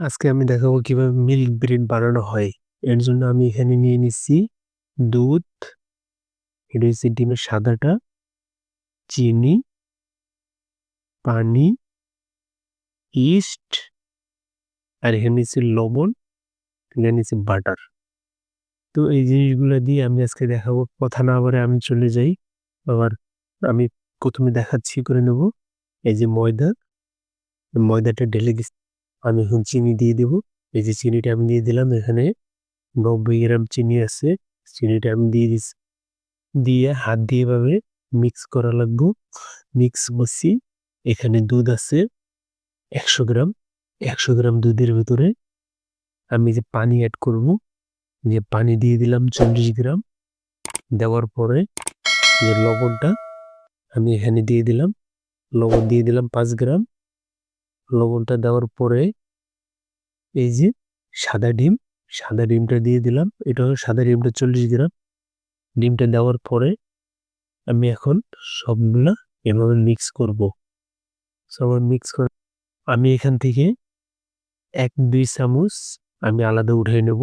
আজকে আমি দেখাবো কিভাবে মিল্ক ব্রেড বানানো হয়। এর জন্য আমি এখানে নিয়ে নিচ্ছি দুধ, এটা হচ্ছে ডিমের সাদাটা, চিনি, পানি, ইস্ট, আর এখানে নিচ্ছি লবণ, এখানে নিচ্ছি বাটার। তো এই জিনিসগুলো দিয়ে আমি আজকে দেখাবো। কথা না বলে আমি চলে যাই। আবার আমি প্রথমে দেখাচ্ছি করে নেব। এই যে ময়দাটা ঢেলে দিচ্ছি। আমি এখন চিনি দিয়ে দেবো। এই যে চিনিটা আমি দিয়ে দিলাম, এখানে 90 গ্রাম চিনি আছে। চিনিটা আমি দিয়ে দিচ্ছি, দিয়ে হাত দিয়ে এভাবে মিক্স করা লাগবো। মিক্স করছি। এখানে দুধ আছে 100 গ্রাম। 100 গ্রাম দুধের ভিতরে আমি যে পানি অ্যাড করব, যে পানি দিয়ে দিলাম 40 গ্রাম। দেওয়ার পরে যে লবণটা আমি এখানে দিয়ে দিলাম, লবণ দিয়ে দিলাম 5 গ্রাম। লবণটা দেওয়ার পরে এই যে সাদা ডিমটা দিয়ে দিলাম। এটা হলো সাদা ডিমটা 40 গ্রাম। ডিমটা দেওয়ার পরে আমি এখন সবগুলা এভাবে মিক্স করব। সব মিক্স করে আমি এখান থেকে 1-2 চামচ আমি আলাদা উঠাই নেব।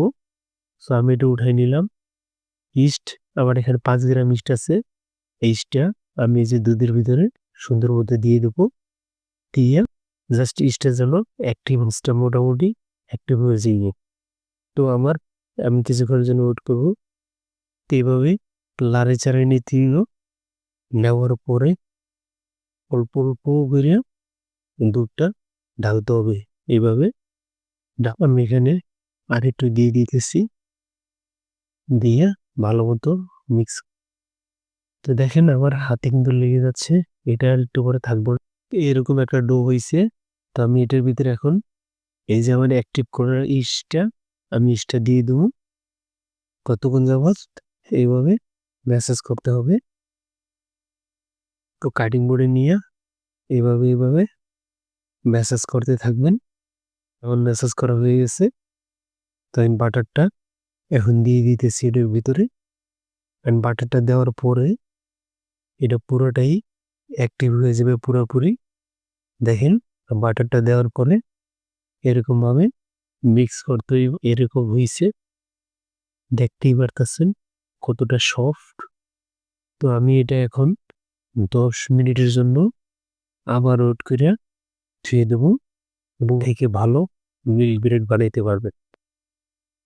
সো আমি এটা উঠাই নিলাম। ইস্ট, আবার এখানে 5 গ্রাম ইস্ট আছে। এই ইস্টটা আমি এই যে দুধের ভিতরে সুন্দর মতো দিয়ে দেবো। দিয়ে জাস্ট ইস্টটা যেন অ্যাক্টিভ ইস্টটা মোটামুটি অ্যাক্টিভ হয়ে যায়। তো আমি কিছুক্ষণের জন্য ওয়েট করবো। তো এইভাবে লাড়ে চাড়ে নিতে হইলো। নেওয়ার পরে অল্প অল্প করে দুধটা ঢালতে হবে। এইভাবে আমি এখানে আর একটু দিয়ে দিতেছি, দিয়ে ভালো মতো মিক্স। তো দেখেন আমার হাতে কিন্তু লেগে যাচ্ছে, এটা আর একটু পরে থাকবো। এরকম একটা ডো হয়েছে। তো আমি এটার ভিতরে এখন এই যে আমার অ্যাক্টিভ করার আমি ইস্টটা দিয়ে দেবো। কতক্ষণ যাবত এইভাবে ম্যাসাজ করতে হবে। তো কাটিং বোর্ডে নিয়ে এইভাবে ম্যাসাজ করতে থাকবেন। এখন ম্যাসাজ করা হয়ে গেছে। তো আমি বাটারটা এখন দিয়ে দিতেছি এটার ভিতরে। বাটারটা দেওয়ার পরে এটা পুরোটাই অ্যাক্টিভ হয়ে যাবে পুরোপুরি। দেখেন বাটারটা দেওয়ার পরে এরকম ভাবে মিক্স করতে হইব। এরকম হয়েছে, দেখতেই পারতেছেন কতটা সফট। তো আমি এটা এখন 10 মিনিটের জন্য আবার ওয়েট করে ধুয়ে দেবো, এবং থেকে ভালো মিল্ক ব্রেড বানাইতে পারবেন।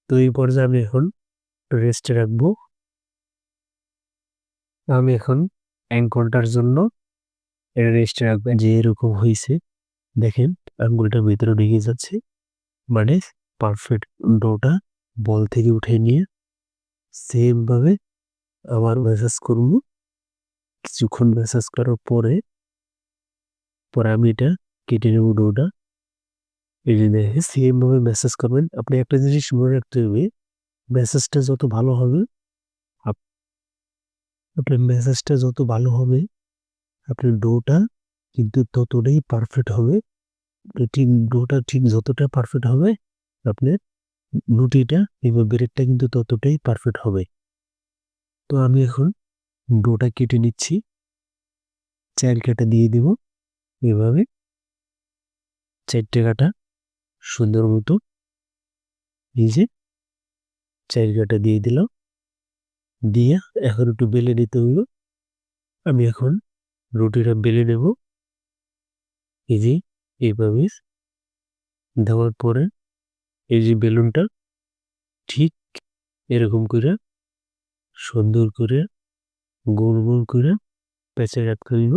তো এই পর্যায়ে আমি এখন রেস্টে রাখবো। আমি এখন 1 ঘন্টার জন্য রেস্টে রাখবেন। যে এরকম হয়েছে দেখেন, আঙ্গুলটার ভিতরে ঢুকে যাচ্ছে, মানে পারফেক্ট ডোটা বল থেকে উঠে নিয়ে সেম ভাবে আবার ম্যাসাজ করব। কিছুক্ষণ ম্যাসাজ করার পরে আমি এটা কেটে নেব ডোটা। এই যে দেখে সেম ভাবে ম্যাসাজ করবেন। আপনি একটা জিনিস মনে রাখতে হবে, ম্যাসাজটা যত ভালো হবে আপনার ম্যাসাজটা যত ভালো হবে আপনার ডোটা কিন্তু ততটাই পারফেক্ট হবে। ঠিক ডোটা ঠিক যতটা পারফেক্ট হবে আপনার রুটিটা এবং ব্রেডটা কিন্তু ততটাই পারফেক্ট হবে। তো আমি এখন ডোটা কেটে নিচ্ছি। 4 কাটা দিয়ে দিব। এভাবে 4টে কাটা সুন্দর মতো এই যে 4 কাটা দিয়ে দিলাম। দিয়ে এখন একটু বেলে নিতে হইব। আমি এখন রুটিটা বেলে নেব। এই যে এইভাবে দেওয়ার পরে এই যে বেলুনটা ঠিক এরকম করে সুন্দর করে গোল গোল করে পেঁচে রাখতে হইব।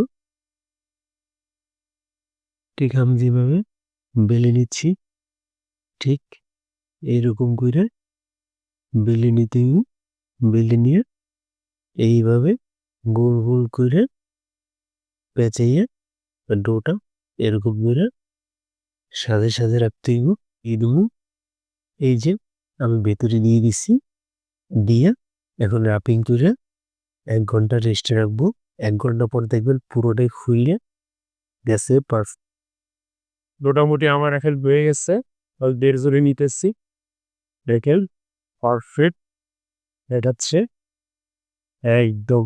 ঠিক আমি যেভাবে বেলে নিচ্ছি ঠিক এইরকম করে বেলে নিতে হইব। বেলে নিয়ে এইভাবে গোল গোল করে পেঁচাইয়ে ডোটা এরকম করে সাথে সাথে রাখতে হইব। দিয়ে দেবো। এই যে আমি ভেতরে দিয়ে দিচ্ছি, দিয়ে এখন রাপিং করে 1 ঘন্টা রেস্টে রাখবো। 1 ঘন্টা পর দেখবেন পুরোটাই ফুলে গেছে পারফেক্ট। মোটামুটি আমার এখন হয়ে গেছে। 1.5 জনে নিতেছি, দেখেন পারফেক্ট দেখাচ্ছে একদম।